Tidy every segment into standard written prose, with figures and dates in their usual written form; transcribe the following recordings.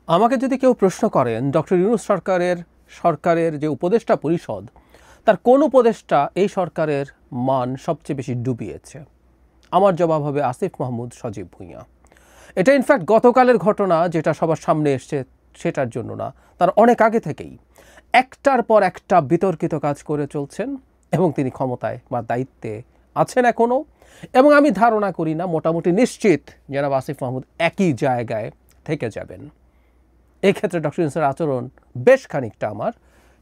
আমাকে যদি কেউ প্রশ্ন করেন ডক্টর ইউনূস সরকারের যে উপদেষ্টা পরিষদ তার কোন উপদেষ্টা এই সরকারের মান সবচেয়ে বেশি ডুবিয়েছে, আমার জবাব হবে আসিফ মাহমুদ সজীব ভুঁইয়া। এটা ইনফ্যাক্ট গতকালের ঘটনা যেটা সবার সামনে এসছে সেটার জন্য না, তার অনেক আগে থেকেই একটার পর একটা বিতর্কিত কাজ করে চলছেন এবং তিনি ক্ষমতায় বা দায়িত্বে আছেন এখনও। এবং আমি ধারণা করি না, মোটামুটি নিশ্চিত জনাব আসিফ মাহমুদ একই জায়গায় থেকে যাবেন। এক্ষেত্রে ডক্টর ইউনূসের আচরণ বেশ খানিকটা আমার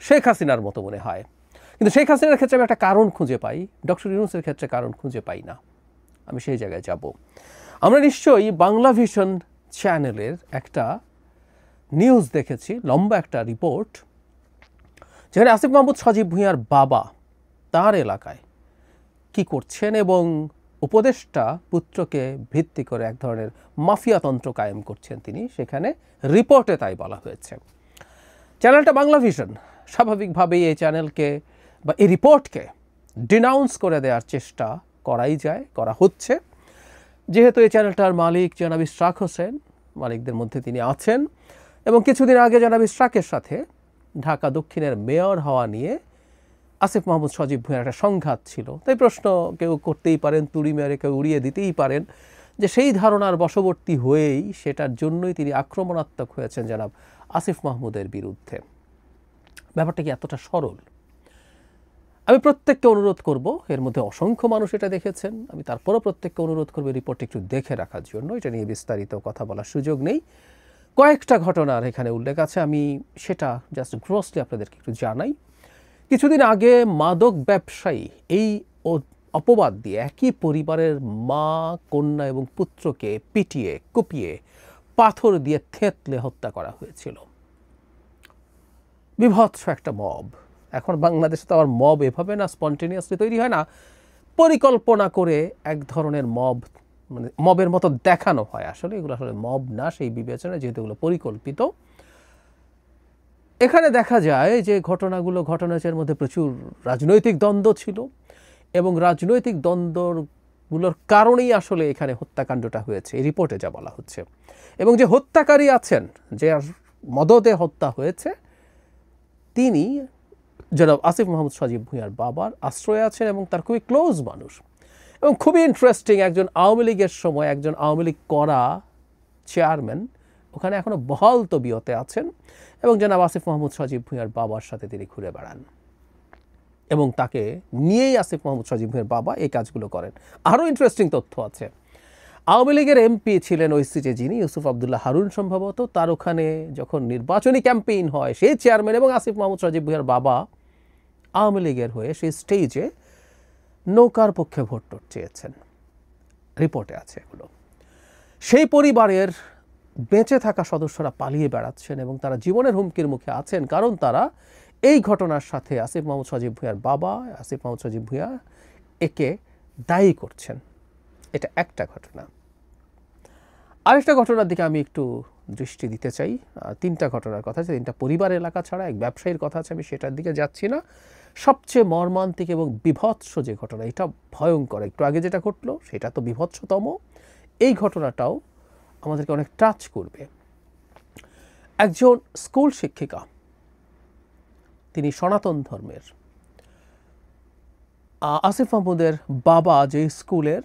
শেখ হাসিনার মতো মনে হয়, কিন্তু শেখ হাসিনার ক্ষেত্রে আমি একটা কারণ খুঁজে পাই, ডক্টর ইউনূসের ক্ষেত্রে কারণ খুঁজে পাই না। আমি সেই জায়গায় যাব। আমরা নিশ্চয়ই বাংলা ভিশন চ্যানেলের একটা নিউজ দেখেছি, লম্বা একটা রিপোর্ট, যেখানে আসিফ মাহমুদ সজীব ভুঁইয়ার বাবা তার এলাকায় কি করছেন এবং উপদেষ্টা পুত্রকে ভিত্তি করে এক ধরনের মাফিয়াতন্ত্র কায়েম করছেন তিনি, সেখানে রিপোর্টে তাই বলা হয়েছে। চ্যানেলটা বাংলা ভিশন, স্বাভাবিকভাবেই এই চ্যানেলকে বা এই রিপোর্টকে ডিনাউন্স করে দেওয়ার চেষ্টা করা হচ্ছে, যেহেতু এই চ্যানেলটার মালিক জনাব ইশরাক হোসেন, মালিকদের মধ্যে তিনি আছেন, এবং কিছুদিন আগে জনাব ইশরাকের সাথে ঢাকা দক্ষিণের মেয়র হওয়া নিয়ে আসিফ মাহমুদ সজীব ভুঁইয়ার একটা সংঘাত ছিল। তাই প্রশ্ন কেউ করতেই পারেন, তুড়ি মেরে কেউ উড়িয়ে দিতেই পারেন যে সেই ধারণার বশবর্তী হয়েই সেটার জন্যই তিনি আক্রমণাত্মক হয়েছেন জনাব আসিফ মাহমুদের বিরুদ্ধে। ব্যাপারটা কি এতটা সরল? আমি প্রত্যেককে অনুরোধ করব, এর মধ্যে অসংখ্য মানুষ এটা দেখেছেন, আমি তারপরও প্রত্যেককে অনুরোধ করব রিপোর্টটি একটু দেখে রাখার জন্য। এটা নিয়ে বিস্তারিত কথা বলার সুযোগ নেই, কয়েকটা ঘটনার এখানে উল্লেখ আছে, আমি সেটা জাস্ট গ্রসলি আপনাদেরকে একটু জানাই। কিছুদিন আগে মাদক ব্যবসায়ী এই অপবাদ দিয়ে একই পরিবারের মা, কন্যা এবং পুত্রকে পিটিয়ে কুপিয়ে পাথর দিয়ে থেঁতলে হত্যা করা হয়েছিল। বিভৎস একটা মব। এখন বাংলাদেশে তো আবার মব এভাবে না স্পন্টেনিয়াসলি তৈরি হয় না, পরিকল্পনা করে এক ধরনের মব, মানে মবের মতো দেখানো হয়। আসলে এগুলো আসলে মব না সেই বিবেচনায়, যেহেতু এগুলো পরিকল্পিত। এখানে দেখা যায় যে ঘটনার মধ্যে প্রচুর রাজনৈতিক দ্বন্দ্ব ছিল এবং রাজনৈতিক দ্বন্দ্বগুলোর কারণেই আসলে এখানে হত্যাকাণ্ডটা হয়েছে, এই রিপোর্টে যা বলা হচ্ছে। এবং যে হত্যাকারী আছেন, যে মদদে হত্যা হয়েছে, তিনি জনাব আসিফ মাহমুদ সজীব ভুঁইয়ার বাবার আশ্রয়ে আছেন এবং তার খুবই ক্লোজ মানুষ। এবং খুবই ইন্টারেস্টিং, একজন আওয়ামী লীগের সময় একজন আওয়ামী লীগ করা চেয়ারম্যান ওখানে এখনও বহাল তবিয়তে আছেন এবং জনাব আসিফ মাহমুদ সজীব ভুঁইয়ার বাবার সাথে তিনি ঘুরে বেড়ান এবং তাকে নিয়েই আসিফ মাহমুদ সজীব ভুঁইয়ার বাবা এই কাজগুলো করেন। আরও ইন্টারেস্টিং তথ্য আছে, আওয়ামী লীগের এমপি ছিলেন ওই সিটে যিনি, ইউসুফ আবদুল্লাহ হারুন সম্ভবত, তার ওখানে যখন নির্বাচনী ক্যাম্পেইন হয় সেই চেয়ারম্যান এবং আসিফ মাহমুদ সজীব ভুঁইয়ার বাবা আওয়ামী লীগের হয়ে সেই স্টেজে নৌকার পক্ষে ভোট চেয়েছেন। রিপোর্টে আছে এগুলো। সেই পরিবারের বেঁচে থাকা সদস্যরা পালিয়ে বেড়াচ্ছেন এবং তারা জীবনের হুমকির মুখে আছেন, কারণ তারা এই ঘটনার সাথে আসিফ মাহমুদ সজীব ভুঁইয়ার বাবা আসিফ মাহমুদ সজীব ভুঁইয়া একে দায়ী করছেন। এটা একটা ঘটনা। আরেকটা ঘটনার দিকে আমি একটু দৃষ্টি দিতে চাই। তিনটা ঘটনার কথা আছে, তিনটা পরিবার এলাকা ছাড়া এক ব্যবসায়ীর কথা আছে, আমি সেটার দিকে যাচ্ছি না। সবচেয়ে মর্মান্তিক এবং বিভৎস যে ঘটনা, এটা ভয়ঙ্কর, একটু আগে যেটা ঘটলো সেটা তো বিভৎসতম, এই ঘটনাটাও আমাদেরকে অনেক টাচ করবে। একজন স্কুল শিক্ষিকা, তিনি সনাতন ধর্মের, আসিফ মাহমুদের বাবা যে স্কুলের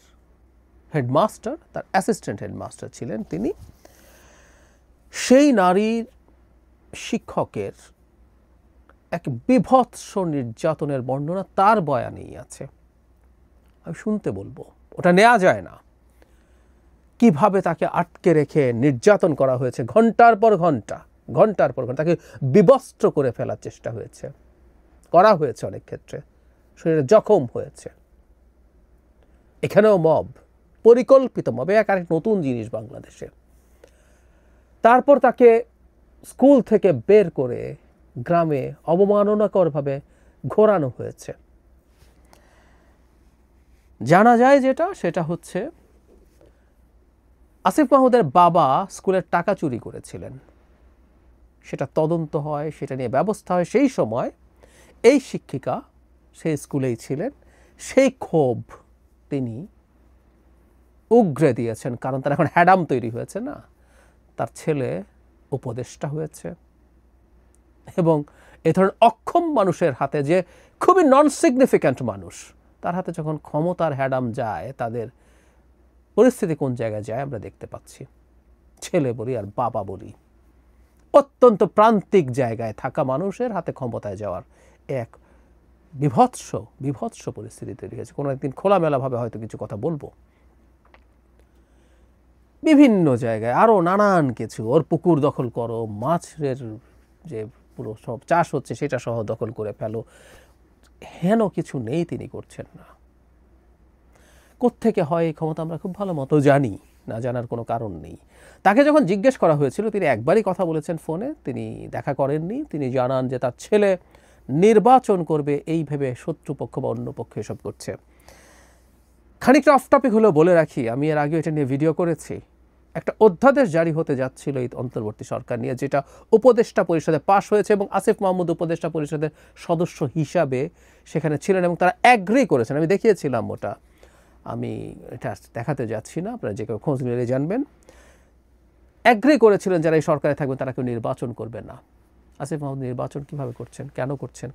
হেডমাস্টার, তার অ্যাসিস্ট্যান্ট হেডমাস্টার ছিলেন তিনি, সেই নারীর শিক্ষকের এক বিভৎস নির্যাতনের বর্ণনা তার বয়ানেই আছে। আমি শুনতে বলবো, ওটা নেওয়া যায় না, কিভাবে তাকে আটকে রেখে নির্যাতন করা হয়েছে, ঘন্টার পর ঘন্টা তাকে বিবস্ত্র করে ফেলার চেষ্টা করা হয়েছে, অনেক ক্ষেত্রে শরীরে জখম হয়েছে। এখানেও মব, পরিকল্পিত মব, এক আরেক নতুন জিনিস বাংলাদেশে। তারপর তাকে স্কুল থেকে বের করে গ্রামে অবমাননাকরভাবে ঘোরানো হয়েছে। জানা যায় সেটা হচ্ছে আসিফ মাহমুদের বাবা স্কুলের টাকা চুরি করেছিলেন, সেটা তদন্ত হয়, সেটা নিয়ে ব্যবস্থা হয়। সেই সময় এই শিক্ষিকা সেই স্কুলেই ছিলেন, সেই ক্ষোভ তিনি উগরে দিয়েছেন, কারণ তার এখন হ্যাডাম তৈরি হয়েছে না, তার ছেলে উপদেষ্টা হয়েছে, এবং এ ধরনের অক্ষম মানুষের হাতে, যে খুবই নন সিগনিফিক্যান্ট মানুষ, তার হাতে যখন ক্ষমতার হ্যাডাম যায়, তাদের পরিস্থিতি কোন জায়গায় যায় আমরা দেখতে পাচ্ছি। ছেলে বলি আর বাবা বলি, অত্যন্ত প্রান্তিক জায়গায় থাকা মানুষের হাতে ক্ষমতায় যাওয়ার এক বিভৎস পরিস্থিতি তৈরি হয়েছে। কোনো একদিন খোলামেলাভাবে হয়তো কিছু কথা বলবো। বিভিন্ন জায়গায় আরও নানান কিছু, ওর পুকুর দখল করো, মাছের যে পুরো সব চাষ হচ্ছে সেটা সহ দখল করে ফেলো, হেন কিছু নেই তিনি করছেন না। কোত্থেকে হয় এই ক্ষমতা আমরা খুব ভালো মতো জানি, না জানার কোনো কারণ নেই। তাকে যখন জিজ্ঞেস করা হয়েছিল, তিনি একবারই কথা বলেছেন ফোনে, তিনি দেখা করেননি। তিনি জানান যে তার ছেলে নির্বাচন করবে এই ভেবে শত্রুপক্ষ বা অন্য পক্ষ এসব করছে। খানিকটা অফ টপিক হলেও বলে রাখি, আমি এর আগে এটা নিয়ে ভিডিও করেছি। একটা অধ্যাদেশ জারি হতে যাচ্ছিল এই অন্তর্বর্তী সরকার নিয়ে, যেটা উপদেষ্টা পরিষদে পাশ হয়েছে, এবং আসিফ মাহমুদ উপদেষ্টা পরিষদের সদস্য হিসাবে সেখানে ছিলেন এবং তারা অ্যাগ্রি করেছেন। আমি দেখিয়েছিলাম ওটা, আমি এটা দেখাতে যাচ্ছি না, আপনারা যে কেউ খোঁজ নিলে জানবেন। অ্যাগ্রি করেছিলেন যারা এই সরকারে থাকবেন তারা কেউ নির্বাচন করবে না। আসিফ মাহমুদ নির্বাচন কীভাবে করছেন,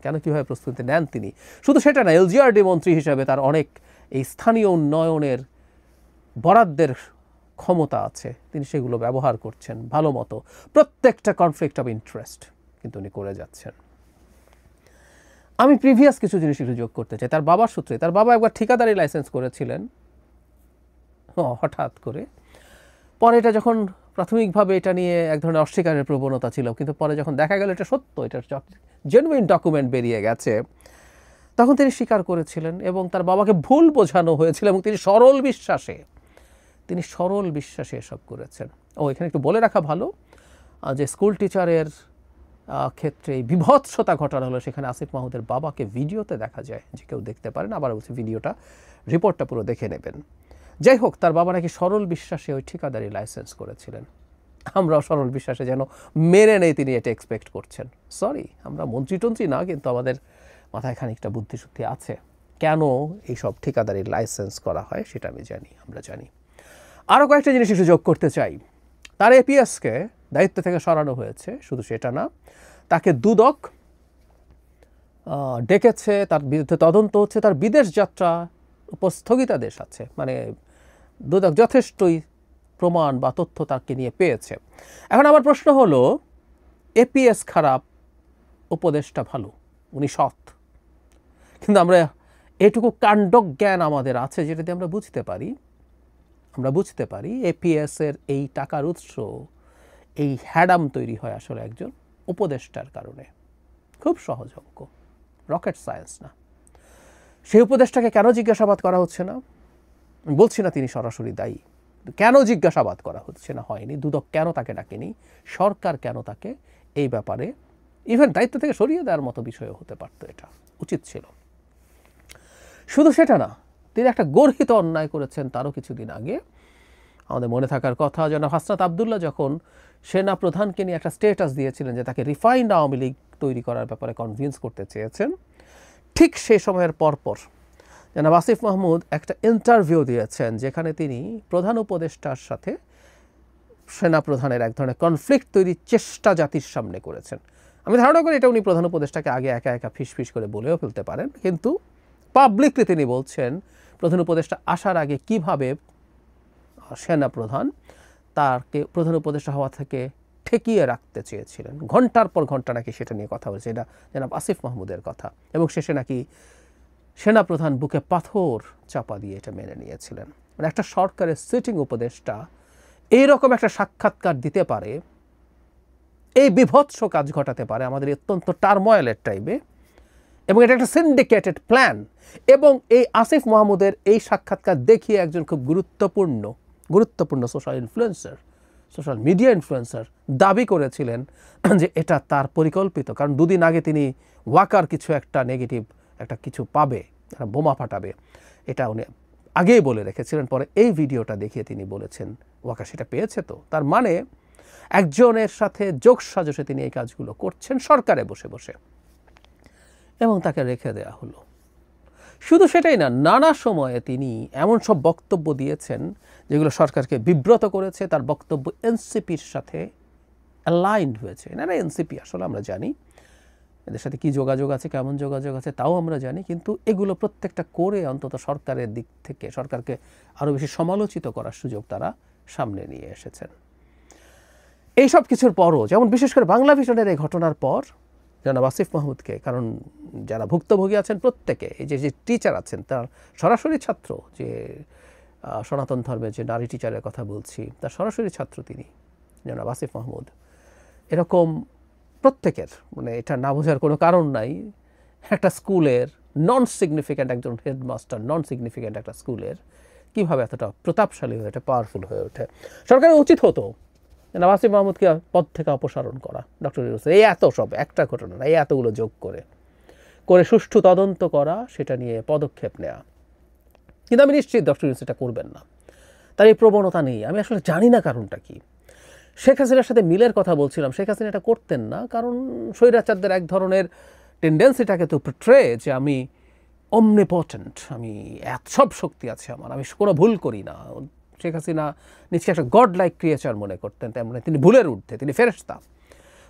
কেন কীভাবে প্রস্তুতি নেন তিনি? শুধু সেটা না, এলজিআরডি মন্ত্রী হিসাবে তার অনেক এই স্থানীয় উন্নয়নের বরাদ্দের ক্ষমতা আছে, তিনি সেগুলো ব্যবহার করছেন ভালো মতো। প্রত্যেকটা কনফ্লিক্ট অফ ইন্টারেস্ট কিন্তু উনি করে যাচ্ছেন। আমি প্রিভিয়াস কিছু জিনিস একটু যোগ করতে চাই। তার বাবার সূত্রে, তার বাবা একবার ঠিকাদারি লাইসেন্স করেছিলেন হঠাৎ করে। পরে এটা যখন প্রাথমিকভাবে এটা নিয়ে এক ধরনের অস্বীকারের প্রবণতা ছিল, কিন্তু পরে যখন দেখা গেল এটা সত্য, এটা জেনুইন ডকুমেন্ট বেরিয়ে গেছে, তখন তিনি স্বীকার করেছিলেন এবং তার বাবাকে ভুল বোঝানো হয়েছিল এবং তিনি সরল বিশ্বাসে এসব করেছেন। এখানে একটু বলে রাখা ভালো যে স্কুল টিচারের ক্ষেত্রে বিভৎসতা ঘটানো হলো, সেখানে আসিফ মাহমুদের বাবাকে ভিডিওতে দেখা যায়, যে কেউ দেখতে পারেন, আবার বলছি ভিডিওটা, রিপোর্টটা পুরো দেখে নেবেন। যাই হোক, তার বাবা নাকি সরল বিশ্বাসে ওই ঠিকাদারি লাইসেন্স করেছিলেন। আমরাও সরল বিশ্বাসে যেন মেনে নেই তিনি এটা এক্সপেক্ট করছেন। সরি, আমরা মন্ত্রী না, কিন্তু আমাদের মাথায় খানিকটা বুদ্ধিশুদ্ধি আছে। কেন এইসব ঠিকাদারির লাইসেন্স করা হয় সেটা আমরা জানি। আরও কয়েকটা জিনিস একটু যোগ করতে চাই। তার এপিএসকে দায়িত্ব থেকে সরানো হয়েছে, শুধু সেটা না, তাকে দুদক ডেকেছে, তার বিরুদ্ধে তদন্ত হচ্ছে, তার বিদেশ যাত্রা স্থগিতাদেশ আছে, মানে দুদক যথেষ্টই প্রমাণ বা তথ্য তাকে নিয়ে পেয়েছে। এখন আমার প্রশ্ন হলো, এপিএস খারাপ, উপদেশটা ভালো, উনি সৎ, কিন্তু আমরা এটুকু কাণ্ডজ্ঞান আমাদের আছে যেটা দিয়ে আমরা বুঝতে পারি এপিএসের এই টাকার উৎস, এই হ্যাডাম তৈরি হয় আসলে একজন উপদেষ্টার কারণে। খুব সহজ অঙ্ক, রকেট সায়েন্স না। সেই উপদেষ্টাকে কেন জিজ্ঞাসাবাদ করা হচ্ছে না? বলছি না তিনি সরাসরি দায়ী, কেন জিজ্ঞাসাবাদ করা হচ্ছে না হয়নি, দুদক কেন তাকে ডাকেনি, সরকার কেন তাকে এই ব্যাপারে ইভেন দায়িত্ব থেকে সরিয়ে দেওয়ার মতো বিষয়ও হতে পারত, এটা উচিত ছিল। শুধু সেটা না, তিনি একটা গর্হিত অন্যায় করেছেন তারও কিছুদিন আগে। আমাদের মনে থাকার কথা, জনাব হাসনাত আবদুল্লাহ যখন সেনা প্রধানকে নিয়ে একটা স্টেটাস দিয়েছিলেন যে তাকে রিফাইন্ড আওয়ামী লীগ তৈরি করার ব্যাপারে কনভিন্স করতে চেয়েছেন, ঠিক সেই সময়ের পরপর জনাব আসিফ মাহমুদ একটা ইন্টারভিউ দিয়েছেন, যেখানে তিনি প্রধান উপদেষ্টার সাথে সেনা প্রধানের এক ধরনের কনফ্লিক্ট তৈরির চেষ্টা জাতির সামনে করেছেন। আমি ধারণা করি এটা উনি প্রধান উপদেষ্টাকে আগে একা ফিস করে বলেও ফেলতে পারেন, কিন্তু পাবলিকলি তিনি বলছেন প্রধান উপদেষ্টা আসার আগে কিভাবে সেনা প্রধান তাকে প্রধান উপদেষ্টা হওয়া থেকে ঠেকিয়ে রাখতে চেয়েছিলেন। ঘন্টার পর ঘন্টা নাকি সেটা নিয়ে কথা বলছে, এটা জনাব আসিফ মাহমুদের কথা, এবং শেষে নাকি সেনাপ্রধান বুকে পাথর চাপা দিয়ে এটা মেনে নিয়েছিলেন। মানে একটা সরকারের সিটিং উপদেষ্টা এইরকম একটা সাক্ষাৎকার দিতে পারে, এই বিভৎস কাজ ঘটাতে পারে আমাদের অত্যন্ত টার্ময়েলের টাইমে, এবং এটা একটা সিন্ডিকেটেড প্ল্যান। এবং এই আসিফ মাহমুদের এই সাক্ষাৎকার দেখিয়ে একজন খুব গুরুত্বপূর্ণ সোশ্যাল মিডিয়া ইনফ্লুয়েন্সার দাবি করেছিলেন যে এটা তার পরিকল্পিত, কারণ দুদিন আগে তিনি ওয়াকার কিছু একটা নেগেটিভ একটা কিছু পাবে, বোমা ফাটাবে, এটা উনি আগেই বলে রেখেছিলেন। পরে এই ভিডিওটা দেখিয়ে তিনি বলেছেন ওয়াকার সেটা পেয়েছে। তো তার মানে একজনের সাথে যোগসাজশে তিনি এই কাজগুলো করছেন সরকারে বসে বসে, এবং তাকে রেখে দেওয়া হলো। শুধু সেটাই না, নানা সময়ে তিনি এমন সব বক্তব্য দিয়েছেন যেগুলো সরকারকে বিব্রত করেছে। তার বক্তব্য এনসিপির সাথে অ্যালাইন্ড হয়েছে। এনারা এনসিপি আসলে আমরা জানি, এদের সাথে কী যোগাযোগ আছে, কেমন যোগাযোগ আছে তাও আমরা জানি, কিন্তু এগুলো প্রত্যেকটা করে অন্তত সরকারের দিক থেকে সরকারকে আরও বেশি সমালোচিত করার সুযোগ তারা সামনে নিয়ে এসেছেন। এই সব কিছুর পরও, যেমন বিশেষ করে বাংলা ভিশনের এই ঘটনার পর জনাব আসিফ মাহমুদকে, কারণ যারা ভুক্তভোগী আছেন প্রত্যেকে, এই যে টিচার আছেন তার সরাসরি ছাত্র, যে সনাতন ধর্মের যে নারী টিচারের কথা বলছি তার সরাসরি ছাত্র তিনি জনাব আসিফ মাহমুদ, এরকম প্রত্যেকের, মানে এটা না বোঝার কোনো কারণ নাই, একটা স্কুলের নন সিগনিফিক্যান্ট একজন হেডমাস্টার, নন সিগনিফিক্যান্ট একটা স্কুলের কীভাবে এতটা প্রতাপশালী হয়ে ওঠে, পাওয়ারফুল হয়ে ওঠে। সরকারের উচিত হতো জনাব আসিফ মাহমুদকে পদ থেকে অপসারণ করা, ডক্টর ইউনূস এই এত সব একটা ঘটনা না, এই এতগুলো যোগ করে সুষ্ঠু তদন্ত করা, সেটা নিয়ে পদক্ষেপ নেওয়া। কিন্তু আমি নিশ্চিত ডক্টর ইউনূস এটা করবেন না, তার এই প্রবণতা নেই। আমি আসলে জানি না কারণটা কি। শেখ হাসিনার সাথে মিলের কথা বলছিলাম, শেখ হাসিনা এটা করতেন না, কারণ স্বৈরাচারদের এক ধরনের টেন্ডেন্সিটাকে তো পোট্রে যে আমি অমনিপটেন্ট, আমি সব শক্তি আছে আমার, আমি কোনো ভুল করি না। শেখ হাসিনা নিজকে একটা গড লাইক ক্রিয়েচার মনে করতেন, তেমন তিনি ভুলের ঊর্ধ্বে, তিনি ফেরেশতা।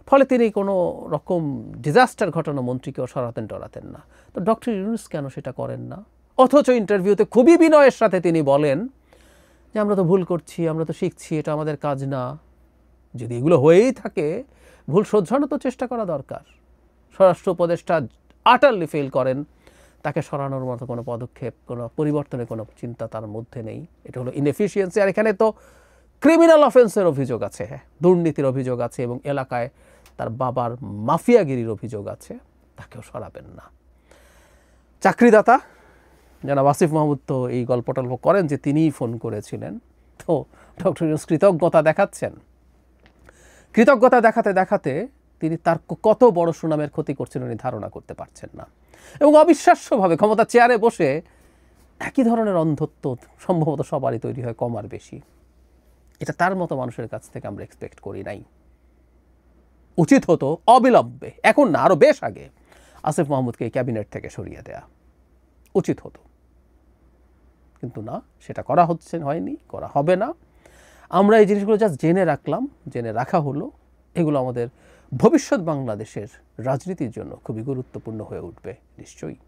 ফলে তিনি কোনো রকম ডিজাস্টার ঘটানো মন্ত্রীকেও সরাতেন টরাতেন না। তো ডক্টর ইউনূস কেন সেটা করেন না? অথচ ইন্টারভিউতে খুবই বিনয়ের সাথে তিনি বলেন যে আমরা তো ভুল করছি, আমরা তো শিখছি, এটা আমাদের কাজ না। যদি এগুলো হয়েই থাকে, ভুল শোধরানোর তো চেষ্টা করা দরকার। স্বরাষ্ট্র উপদেষ্টা আটারলি ফেল করেন, তাকে সরানোর মতো কোনো পদক্ষেপ, কোনো পরিবর্তনের কোনো চিন্তা তার মধ্যে নেই। এটা হলো ইনএফিসিয়েন্সি। আর এখানে তো ক্রিমিনাল অফেন্সের অভিযোগ আছে, দুর্নীতির অভিযোগ আছে, এবং এলাকায় তার বাবার মাফিয়াগিরির অভিযোগ আছে, তাকেও সরাবেন না। চাকরিদাতা জনাব আসিফ মাহমুদ তো এই গল্প টল্প করেন যে তিনিই ফোন করেছিলেন। তো ডক্টর ইউনূস কৃতজ্ঞতা দেখাচ্ছেন, কৃতজ্ঞতা দেখাতে দেখাতে তিনি তার কত বড় সুনামের ক্ষতি করছেন উনি ধারণা করতে পারছেন না, এবং অবিশ্বাস্যভাবে ক্ষমতা চেয়ারে বসে একই ধরনের অন্ধত্ব সম্ভবত সবারই তৈরি হয়, কম আর বেশি। এটা তার মতো মানুষের কাছ থেকে আমরা এক্সপেক্ট করি নাই। উচিত হতো অবিলম্বে, এখন না আরও বেশ আগে, আসিফ মাহমুদকে ক্যাবিনেট থেকে সরিয়ে দেয়া উচিত হতো, কিন্তু না, সেটা করা হয়নি, করা হবে না। আমরা এই জিনিসগুলো জাস্ট জেনে রাখলাম, জেনে রাখা হলো। এগুলো আমাদের ভবিষ্যৎ বাংলাদেশের রাজনীতির জন্য খুবই গুরুত্বপূর্ণ হয়ে উঠবে নিশ্চয়ই।